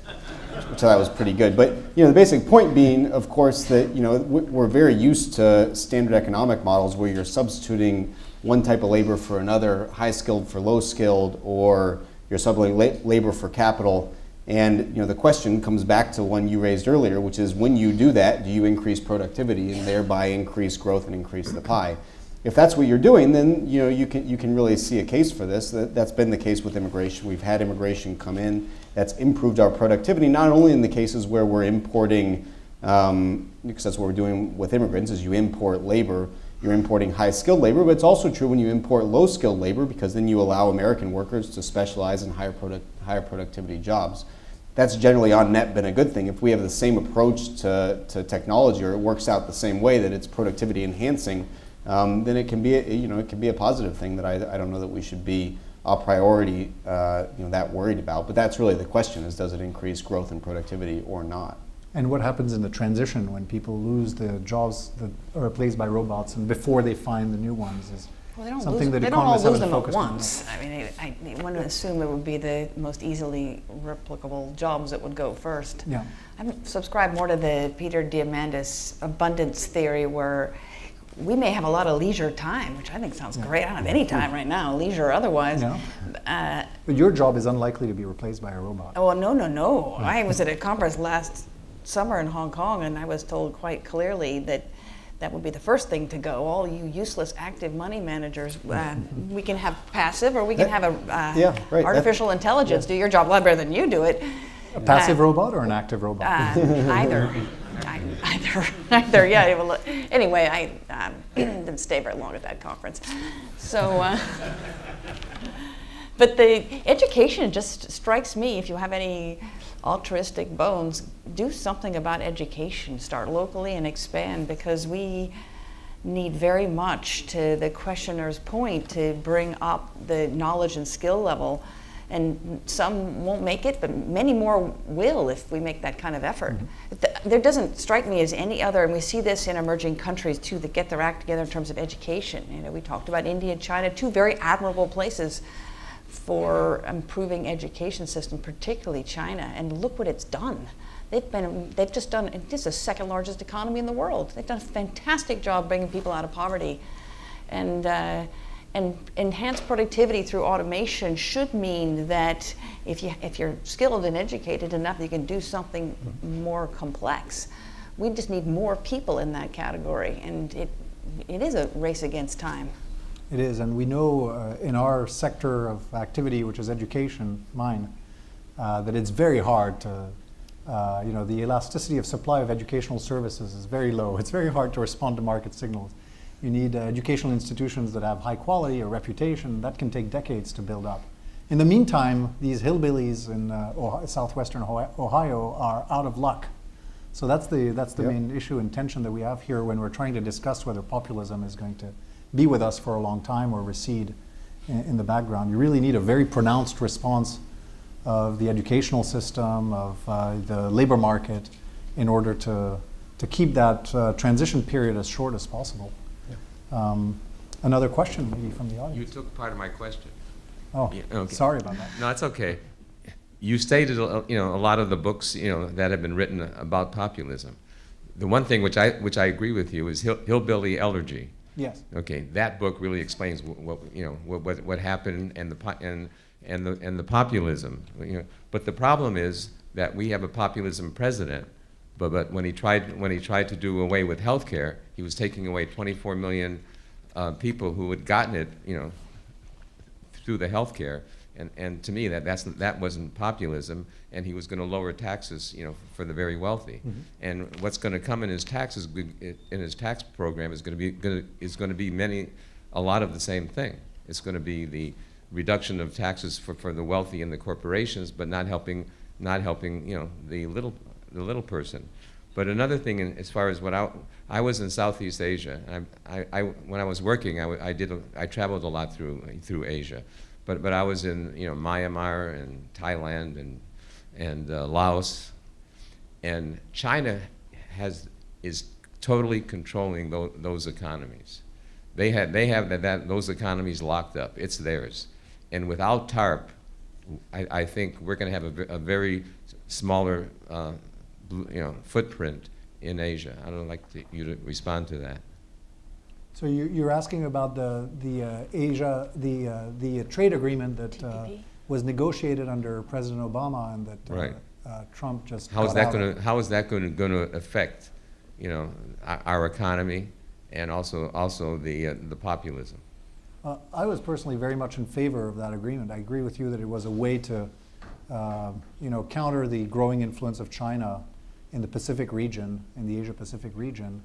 which I thought was pretty good. But you know, the basic point being, of course, that you know we're very used to standard economic models where you're substituting one type of labor for another, high skilled for low skilled, or you're substituting labor for capital. And you know, the question comes back to one you raised earlier, which is when you do that, do you increase productivity and thereby increase growth and increase the pie? If that's what you're doing, then you know you can really see a case for this. That's been the case with immigration. We've had immigration come in. That's improved our productivity, not only in the cases where we're importing, because that's what we're doing with immigrants, is you import labor, you're importing high-skilled labor, but it's also true when you import low-skilled labor, because then you allow American workers to specialize in higher productivity jobs. That's generally on net been a good thing. If we have the same approach to technology, or it works out the same way that it's productivity enhancing, then it can be it can be a positive thing that I don't know that we should be a priority that worried about. But that's really the question: is does it increase growth and productivity or not? And what happens in the transition when people lose the jobs that are replaced by robots, and before they find the new ones? Is something that they don't all economists lose haven't them at focused on. once. I mean, I want to assume it would be the most easily replicable jobs that would go first. Yeah. I subscribe more to the Peter Diamandis abundance theory, where we may have a lot of leisure time, which I think sounds great. I don't have any time right now, leisure or otherwise. Yeah. But your job is unlikely to be replaced by a robot. Oh, no. I was at a conference last summer in Hong Kong, and I was told quite clearly that would be the first thing to go. All you useless active money managers, we can have passive, or we can have artificial intelligence do your job a lot better than you do it. A passive robot or an active robot? Either. Either, yeah. Well, anyway, I didn't stay very long at that conference. So, but the education just strikes me, if you have any altruistic bones, do something about education. Start locally and expand, because we need very much, to the questioner's point, to bring up the knowledge and skill level. And some won't make it, but many more will if we make that kind of effort. Mm-hmm. There doesn't strike me as any other, and we see this in emerging countries too, that get their act together in terms of education. You know, we talked about India and China, two very admirable places for improving education system, particularly China. And look what it's done. They've just done, this is the second largest economy in the world. They've done a fantastic job bringing people out of poverty. And enhanced productivity through automation should mean that if you're skilled and educated enough, you can do something more complex. We just need more people in that category, and it is a race against time. It is, and we know in our sector of activity, which is education, mine, that it's very hard to, the elasticity of supply of educational services is very low. It's very hard to respond to market signals. You need educational institutions that have high quality or reputation. That can take decades to build up. In the meantime, these hillbillies in southwestern Ohio are out of luck. So that's the main issue and tension that we have here when we're trying to discuss whether populism is going to be with us for a long time or recede in the background. You really need a very pronounced response of the educational system, of the labor market, in order to keep that transition period as short as possible. Another question maybe from the audience. You took part of my question. Oh, yeah, okay. Sorry about that. No, it's okay. You stated, a lot of the books, that have been written about populism. The one thing which I agree with you is hillbilly elegy. Yes. Okay, that book really explains what happened and the populism. But the problem is that we have a populism president. But when he tried to do away with health care, he was taking away 24 million people who had gotten it, through the health care. And to me, that wasn't populism. And he was going to lower taxes, for the very wealthy. Mm-hmm. And what's going to come in his tax program is going to be a lot of the same thing. It's going to be the reduction of taxes for the wealthy and the corporations, but not helping not helping, the little person. But another thing, as far as what I was in Southeast Asia. When I was working, I traveled a lot through Asia, but I was in Myanmar and Thailand and Laos, and China is totally controlling those economies. They have those economies locked up. It's theirs, and without TARP, I think we're going to have a very smaller footprint in Asia. I would like you to respond to that. So you're asking about the trade agreement that was negotiated under President Obama and that Right. Trump just How is got that out of. how is that going to affect, our economy and also the populism? I was personally very much in favor of that agreement. I agree with you that it was a way to, counter the growing influence of China in the Pacific region, in the Asia-Pacific region.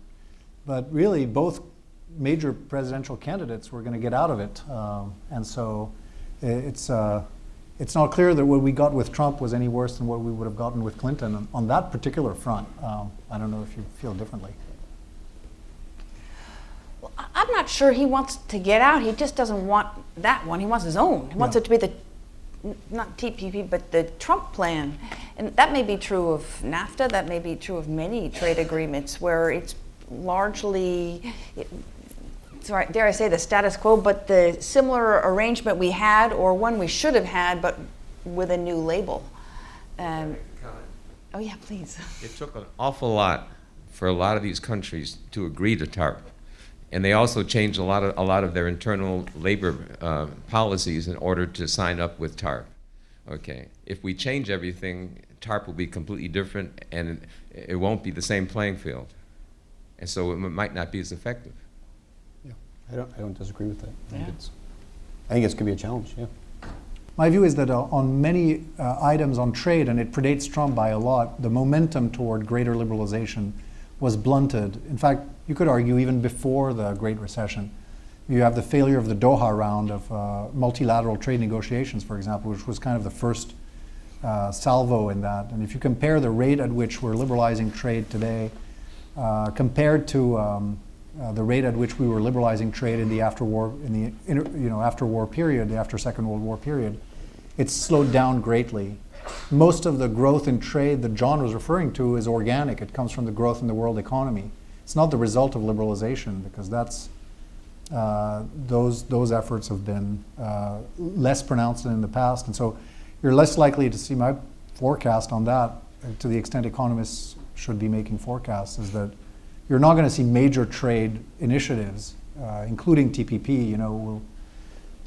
But really, both major presidential candidates were going to get out of it, and so it's not clear that what we got with Trump was any worse than what we would have gotten with Clinton on that particular front. I don't know if you feel differently. Well, I'm not sure he wants to get out. He just doesn't want that one. He wants his own. He wants it to be not TPP, but the Trump plan. And that may be true of NAFTA. That may be true of many trade agreements where it's largely, sorry, dare I say the status quo, but the similar arrangement we had or one we should have had, but with a new label. Oh yeah, please. It took an awful lot for a lot of these countries to agree to TARP. And they also changed a lot of their internal labor policies in order to sign up with TARP. Okay, if we change everything, TARP will be completely different, and it won't be the same playing field, and so it might not be as effective. Yeah, I don't disagree with that. I think it's going to be a challenge. Yeah. My view is that on many items on trade, and it predates Trump by a lot, the momentum toward greater liberalization was blunted. In fact, you could argue even before the Great Recession. You have the failure of the Doha round of multilateral trade negotiations, for example, which was kind of the first salvo in that. And if you compare the rate at which we're liberalizing trade today compared to the rate at which we were liberalizing trade in the after-war period, the after Second World War period, it's slowed down greatly. Most of the growth in trade that John was referring to is organic. It comes from the growth in the world economy. It's not the result of liberalization, because that's those efforts have been less pronounced than in the past, and so you're less likely to see. My forecast on that, to the extent economists should be making forecasts, is that you're not going to see major trade initiatives, including TPP.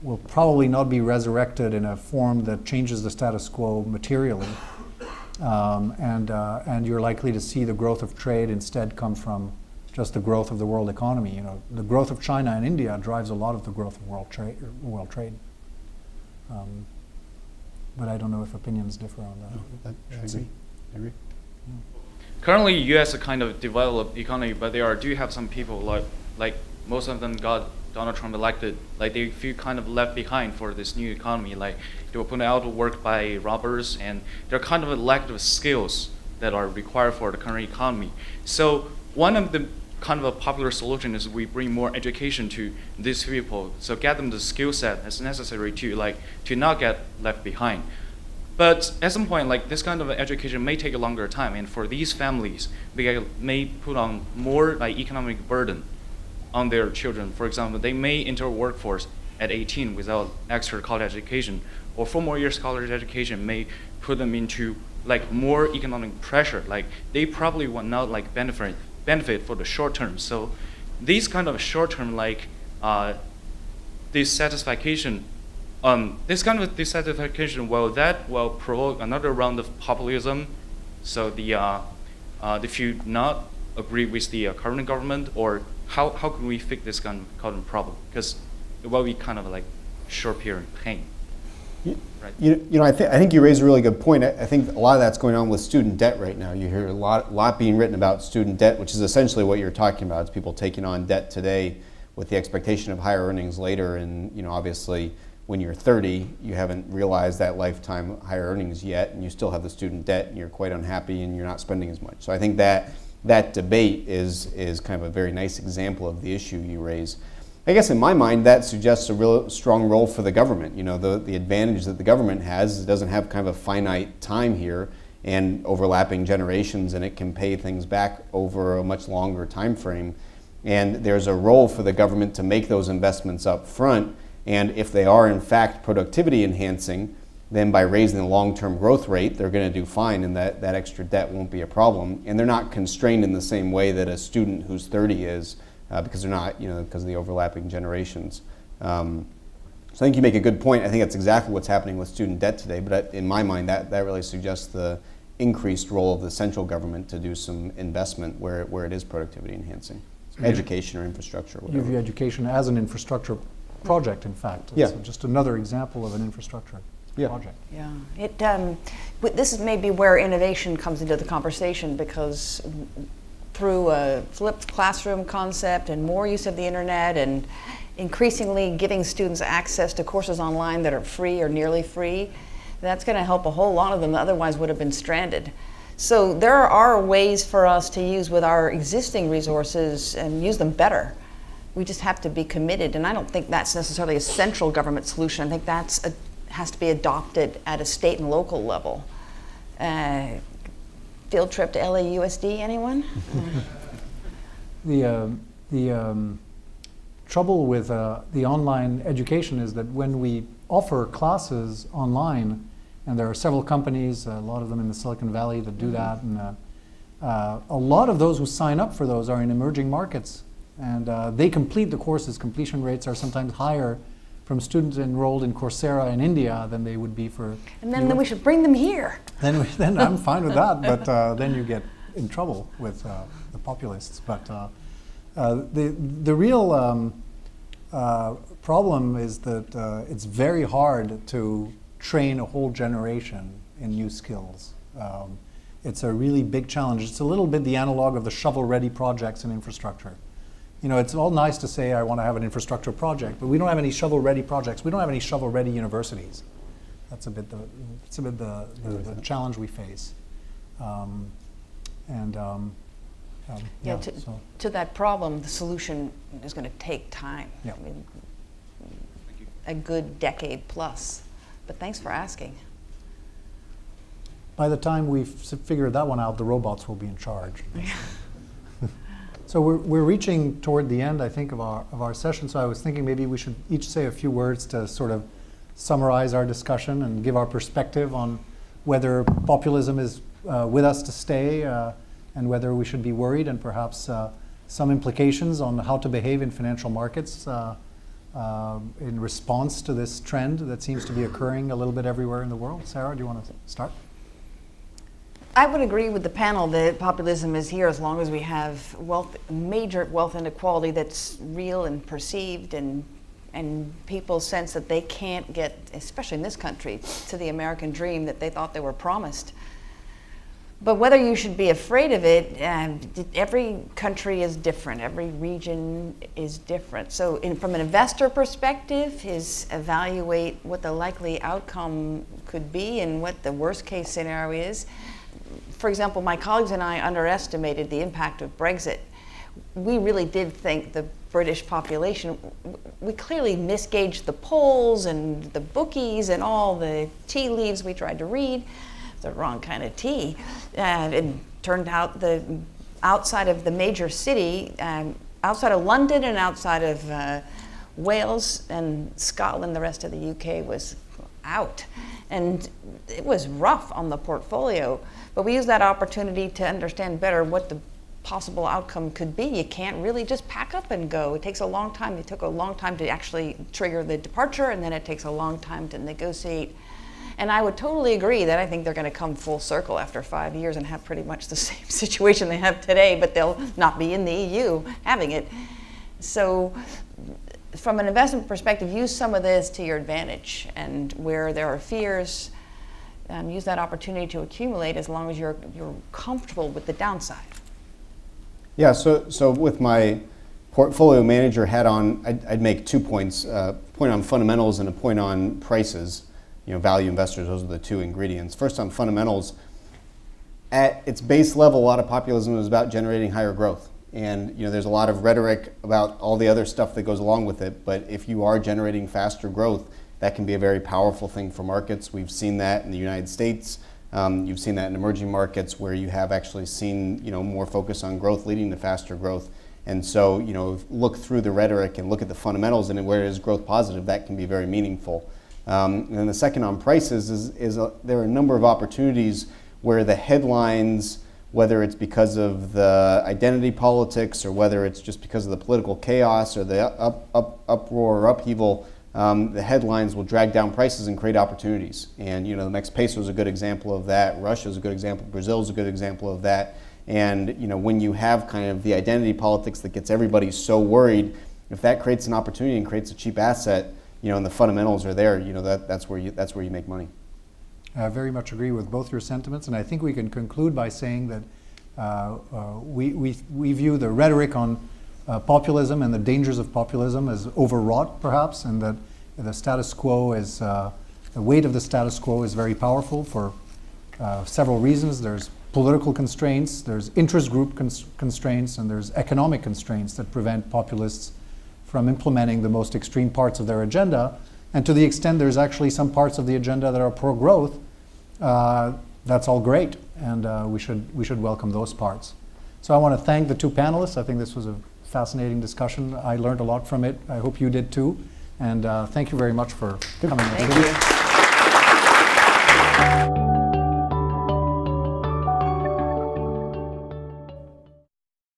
Will probably not be resurrected in a form that changes the status quo materially, and you're likely to see the growth of trade instead come from just the growth of the world economy. The growth of China and India drives a lot of the growth of world trade. But I don't know if opinions differ on that. I agree. Currently, U.S. is a kind of developed economy, but there do have some people like most of them got Donald Trump elected. Like they feel kind of left behind for this new economy. Like they were put out to work by robbers, and they're kind of lack of skills that are required for the current economy. So one of the kind of a popular solution is we bring more education to these people, so get them the skill set that's necessary to not get left behind. But at some point, this kind of education may take a longer time, and for these families, they may put on more economic burden on their children. For example, they may enter workforce at 18 without extra college education, or 4 more years college education may put them into more economic pressure. They probably will not benefit for the short term. So these kind of short term dissatisfaction, will provoke another round of populism. So if you not agree with the current government, or how can we fix this kind of problem? Because it will be kind of short period pain. Right. I think you raise a really good point. I think a lot of that's going on with student debt right now. You hear a lot being written about student debt, which is essentially what you're talking about. It's people taking on debt today with the expectation of higher earnings later, and obviously when you're 30, you haven't realized that lifetime higher earnings yet, and you still have the student debt, and you're quite unhappy, and you're not spending as much. So I think that debate is kind of a very nice example of the issue you raise. I guess in my mind, that suggests a real strong role for the government. You know, the advantage that the government has is it doesn't have kind of a finite time here and overlapping generations, and it can pay things back over a much longer time frame. And there's a role for the government to make those investments up front, and if they are in fact productivity enhancing, then by raising the long-term growth rate, they're going to do fine, and that extra debt won't be a problem. And they're not constrained in the same way that a student who's 30 is, because they're not, you know, because of the overlapping generations. So I think you make a good point. I think that's exactly what's happening with student debt today, but in my mind, that really suggests the increased role of the central government to do some investment where it is productivity enhancing. Education or infrastructure, whatever. You view education as an infrastructure project, in fact. It's just another example of an infrastructure project. Yeah. This is maybe where innovation comes into the conversation, because through a flipped classroom concept and more use of the internet and increasingly giving students access to courses online that are free or nearly free, that's going to help a whole lot of them that otherwise would have been stranded. So there are ways for us to use with our existing resources and use them better. We just have to be committed, and I don't think that's necessarily a central government solution. I think that's has to be adopted at a state and local level. Field trip to LAUSD, anyone? The trouble with the online education is that when we offer classes online, and there are several companies, a lot of them in the Silicon Valley, that do that, and a lot of those who sign up for those are in emerging markets, and they complete the courses. Completion rates are sometimes higher from students enrolled in Coursera in India than they would be for. And then we should bring them here. Then I'm fine with that, but then you get in trouble with the populists. But the real problem is that it's very hard to train a whole generation in new skills. It's a really big challenge. It's a little bit the analog of the shovel-ready projects in infrastructure. You know, it's all nice to say I want to have an infrastructure project, but we don't have any shovel-ready projects. We don't have any shovel-ready universities. That's a bit the challenge we face. To that problem, the solution is going to take time. Yeah. I mean, a good decade plus. But thanks for asking. By the time we've figured that one out, the robots will be in charge. So we're reaching toward the end, I think, of our session. So I was thinking maybe we should each say a few words to sort of summarize our discussion and give our perspective on whether populism is with us to stay, and whether we should be worried, and perhaps some implications on how to behave in financial markets in response to this trend that seems to be occurring a little bit everywhere in the world. Sarah, do you want to start? I would agree with the panel that populism is here as long as we have major wealth inequality that's real and perceived, and people sense that they can't get, especially in this country, to the American dream that they thought they were promised. But whether you should be afraid of it, every country is different. Every region is different. So from an investor perspective, is evaluate what the likely outcome could be and what the worst case scenario is. For example, my colleagues and I underestimated the impact of Brexit. We really did think the British population, we clearly misgauged the polls and the bookies and all the tea leaves we tried to read. The wrong kind of tea. It turned out outside of the major city, outside of London and outside of Wales and Scotland, the rest of the UK was out. And it was rough on the portfolio. But we used that opportunity to understand better what the possible outcome could be. You can't really just pack up and go. It takes a long time. It took a long time to actually trigger the departure, and then it takes a long time to negotiate. And I would totally agree that I think they're going to come full circle after 5 years and have pretty much the same situation they have today, but they'll not be in the EU having it. So from an investment perspective, use some of this to your advantage, and where there are fears, use that opportunity to accumulate as long as you're comfortable with the downside. Yeah, so with my portfolio manager hat on, I'd make 2 points, a point on fundamentals and a point on prices. Value investors, those are the two ingredients. First on fundamentals, at its base level, a lot of populism is about generating higher growth. And there's a lot of rhetoric about all the other stuff that goes along with it, but if you are generating faster growth, that can be a very powerful thing for markets. We've seen that in the United States. You've seen that in emerging markets where you have actually seen more focus on growth leading to faster growth. And so look through the rhetoric and look at the fundamentals, and where it is growth positive, that can be very meaningful. And then the second on prices is there are a number of opportunities where the headlines, whether it's because of the identity politics or whether it's just because of the political chaos or the uproar or upheaval, the headlines will drag down prices and create opportunities. And the Mexican peso is a good example of that. Russia is a good example. Brazil is a good example of that. And when you have kind of the identity politics that gets everybody so worried, if that creates an opportunity and creates a cheap asset, and the fundamentals are there, that's where you make money. I very much agree with both your sentiments, and I think we can conclude by saying that we view the rhetoric on populism and the dangers of populism as overwrought, perhaps, and that the status quo is the weight of the status quo is very powerful for several reasons. There's political constraints, there's interest group constraints, and there's economic constraints that prevent populists from implementing the most extreme parts of their agenda. And to the extent there's actually some parts of the agenda that are pro-growth, that's all great, and we should welcome those parts. So I want to thank the two panelists. I think this was a fascinating discussion. I learned a lot from it. I hope you did too. And thank you very much for coming. Thank you.